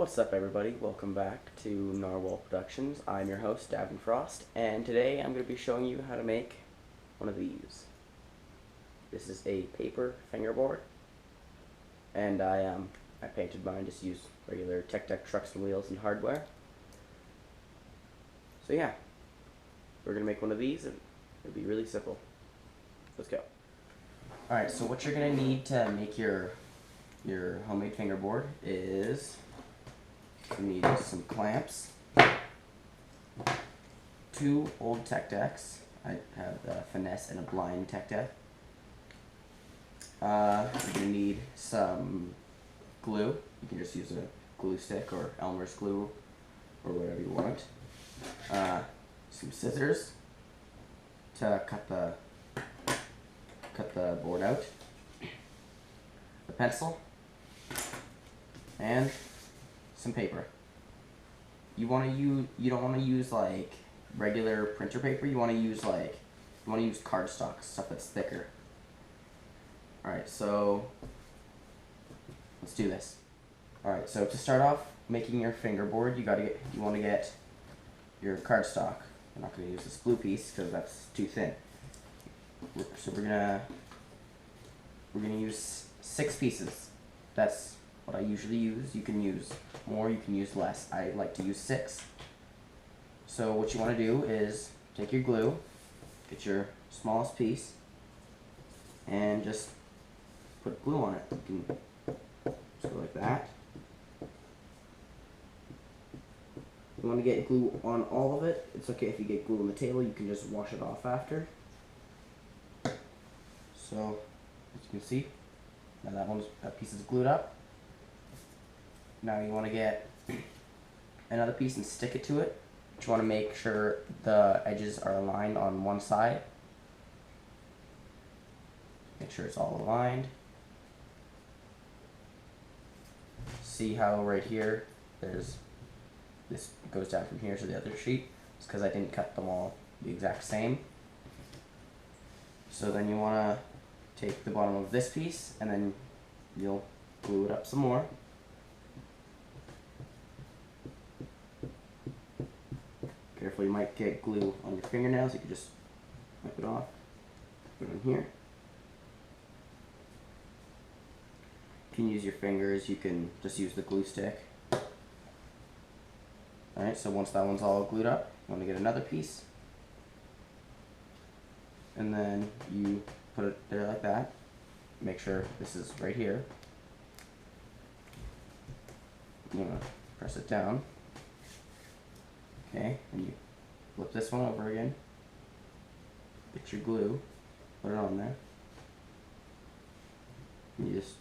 What's up, everybody? Welcome back to Narwhal Productions. I'm your host, Davin Frost, and today I'm going to be showing you how to make one of these. This is a paper fingerboard, and I painted mine, just used regular Tech Deck trucks and wheels and hardware. So yeah, we're going to make one of these, and it'll be really simple. Let's go. Alright, so what you're going to need to make your homemade fingerboard is you need some clamps, 2 old Tech Decks. I have a Finesse and a Blind Tech Deck. You're going to need some glue. You can just use a glue stick or Elmer's glue or whatever you want. Some scissors to cut the board out. A pencil and some paper. You don't want to use like regular printer paper. You want to use cardstock, stuff that's thicker. All right, so let's do this. All right, so to start off making your fingerboard, you want to get your cardstock. I'm not going to use this blue piece because that's too thin. So we're gonna use 6 pieces. That's what I usually use. You can use more, you can use less. I like to use 6. So what you want to do is take your glue, get your smallest piece, and just put glue on it. You can just go like that. You want to get glue on all of it. It's okay if you get glue on the table, you can just wash it off after. So, as you can see, now that piece is glued up. Now you want to get another piece and stick it to it. But you want to make sure the edges are aligned on one side. Make sure it's all aligned. See how right here, this goes down from here to the other sheet? It's because I didn't cut them all the exact same. So then you want to take the bottom of this piece and then you'll glue it up some more. Careful, you might get glue on your fingernails. You can just wipe it off, put it in here. You can use your fingers, you can just use the glue stick. Alright, so once that one's all glued up, you want to get another piece. And then you put it there like that. Make sure this is right here. You want to press it down. Okay, and you flip this one over again. Get your glue, put it on there. And you just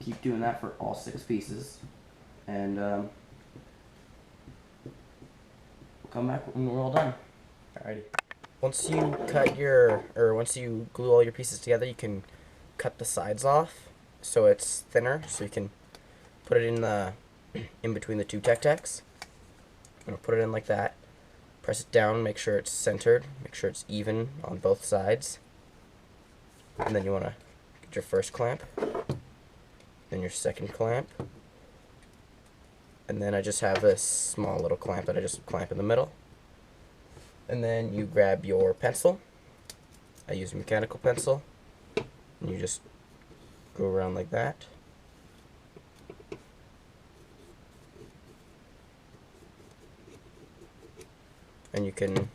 keep doing that for all 6 pieces. And we'll come back when we're all done. Alrighty. Once you glue all your pieces together, you can cut the sides off so it's thinner, so you can put it in between the 2 Tech Decks. I'm going to put it in like that. Press it down, make sure it's centered, make sure it's even on both sides. And then you want to get your first clamp, then your second clamp. And then I just have this small little clamp that I just clamp in the middle. And then you grab your pencil. I use a mechanical pencil. And you just go around like that. And you can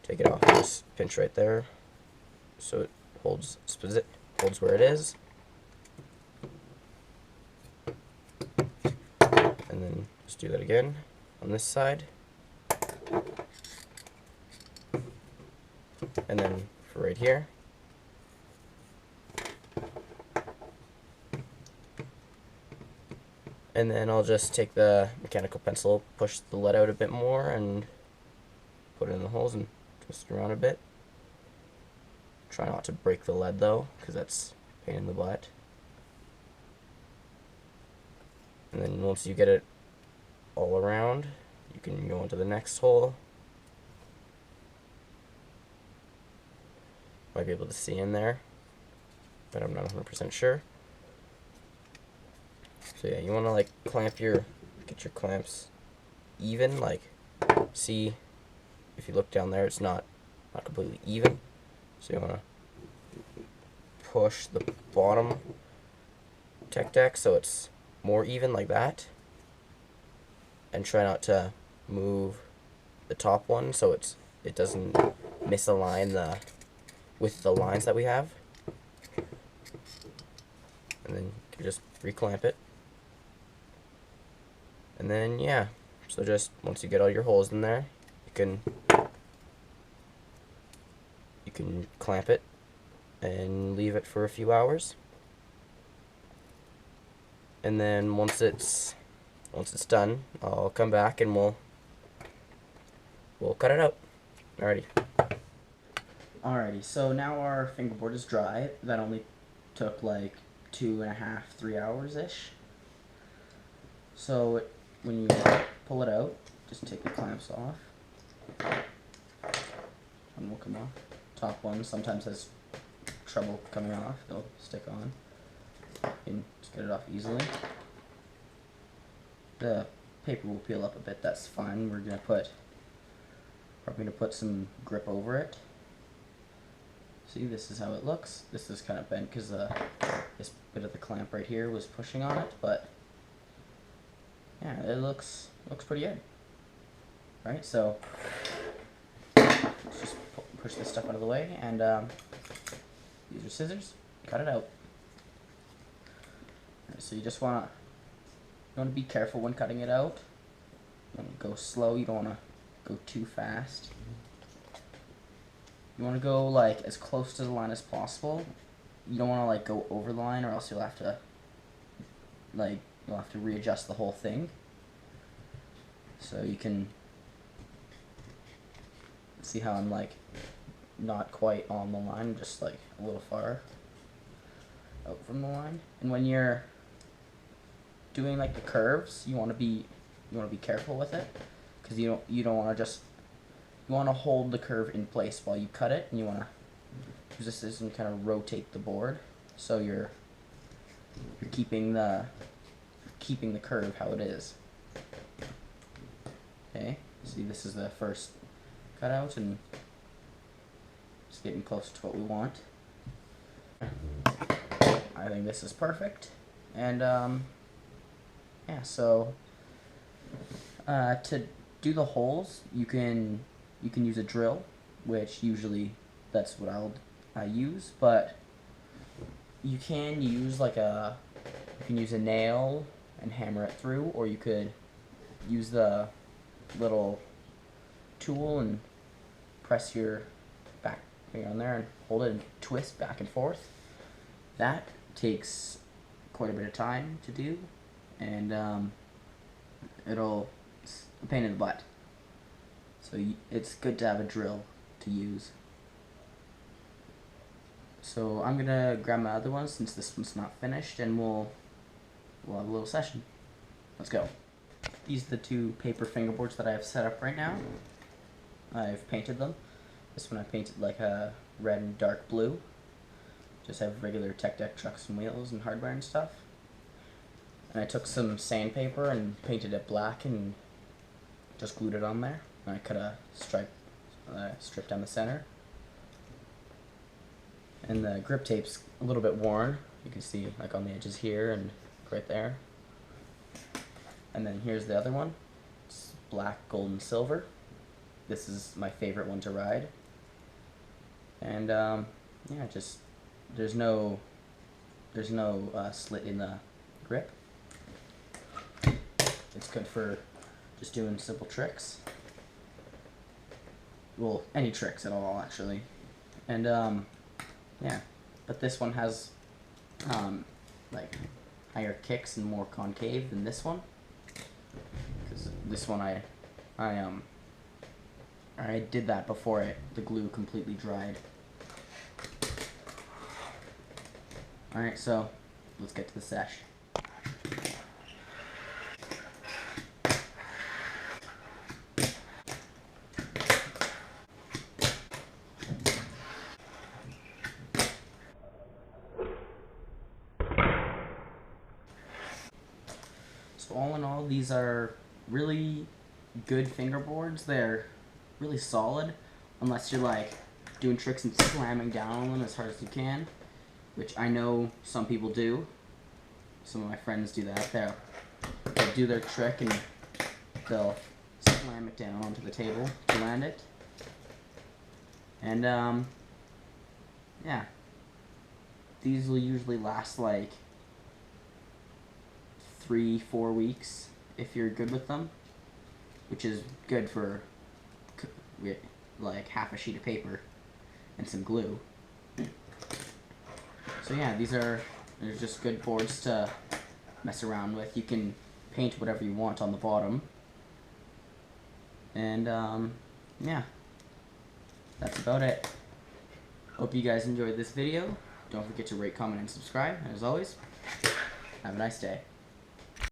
take it off and just pinch right there so it holds where it is. And then just do that again on this side. And then for right here. And then I'll just take the mechanical pencil, push the lead out a bit more, and put it in the holes and twist it around a bit. Try not to break the lead though, because that's a pain in the butt. And then once you get it all around, you can go into the next hole. Might be able to see in there, but I'm not 100% sure. So yeah, you want to like clamp your get your clamps even. Like, see, if you look down there, it's not completely even. So you want to push the bottom tech deck so it's more even, like that, and try not to move the top one so it doesn't misalign with the lines that we have. And then you just reclamp it. And then, yeah, so just once you get all your holes in there, you can clamp it and leave it for a few hours. And then once it's done, I'll come back and we'll cut it out. Alrighty, so now our fingerboard is dry. That only took like 2.5, 3 hours-ish. So when you pull it out, just take the clamps off. One will come off. Top one sometimes has trouble coming off. They'll stick on. You can just get it off easily. The paper will peel up a bit, that's fine. We're probably gonna put some grip over it. See, this is how it looks. This is kind of bent because this bit of the clamp right here was pushing on it, but yeah, it looks pretty good. Right, so let's just push this stuff out of the way and use your scissors, cut it out. Right, so you want to be careful when cutting it out. You want to go slow. You don't want to go too fast. You want to go like as close to the line as possible. You don't want to like go over the line, or else you'll have to readjust the whole thing. So you can see how I'm like not quite on the line, just like a little far out from the line. And when you're doing like the curves, you want to be careful with it, because you don't want to you want to hold the curve in place while you cut it, and you want to use the scissors and kind of rotate the board so you're keeping the curve how it is. Okay, see, this is the first cutout, and it's getting close to what we want. I think this is perfect, and yeah. So to do the holes, you can use a drill, which usually that's what I use, but you can use you can use a nail and hammer it through, or you could use the little tool and press your back finger on there and hold it and twist back and forth. That takes quite a bit of time to do, and it's a pain in the butt. So it's good to have a drill to use. So I'm gonna grab my other one since this one's not finished, and we'll have a little session. Let's go. These are the two paper fingerboards that I have set up right now. I've painted them. This one I painted like a red and dark blue. Just have regular tech deck trucks and wheels and hardware and stuff. And I took some sandpaper and painted it black and just glued it on there. And I cut a strip down the center. And the grip tape's a little bit worn. You can see like on the edges here and right there. And then here's the other one. It's black, gold, and silver. This is my favorite one to ride. And yeah, just there's no slit in the grip. It's good for just doing simple tricks. Well, any tricks at all, actually. And yeah, but this one has like higher kicks and more concave than this one. Because this one I did that before the glue completely dried. Alright, so let's get to the sesh. So all in all, all, these are really good fingerboards. They're really solid, unless you're like doing tricks and slamming down on them as hard as you can, which I know some people do. Some of my friends do that. They'll do their trick and they'll slam it down onto the table to land it. And yeah, these will usually last like 3-4 weeks if you're good with them, which is good for like half a sheet of paper and some glue. So yeah, they're just good boards to mess around with. You can paint whatever you want on the bottom. And yeah, that's about it. Hope you guys enjoyed this video. Don't forget to rate, comment, and subscribe. As always, have a nice day.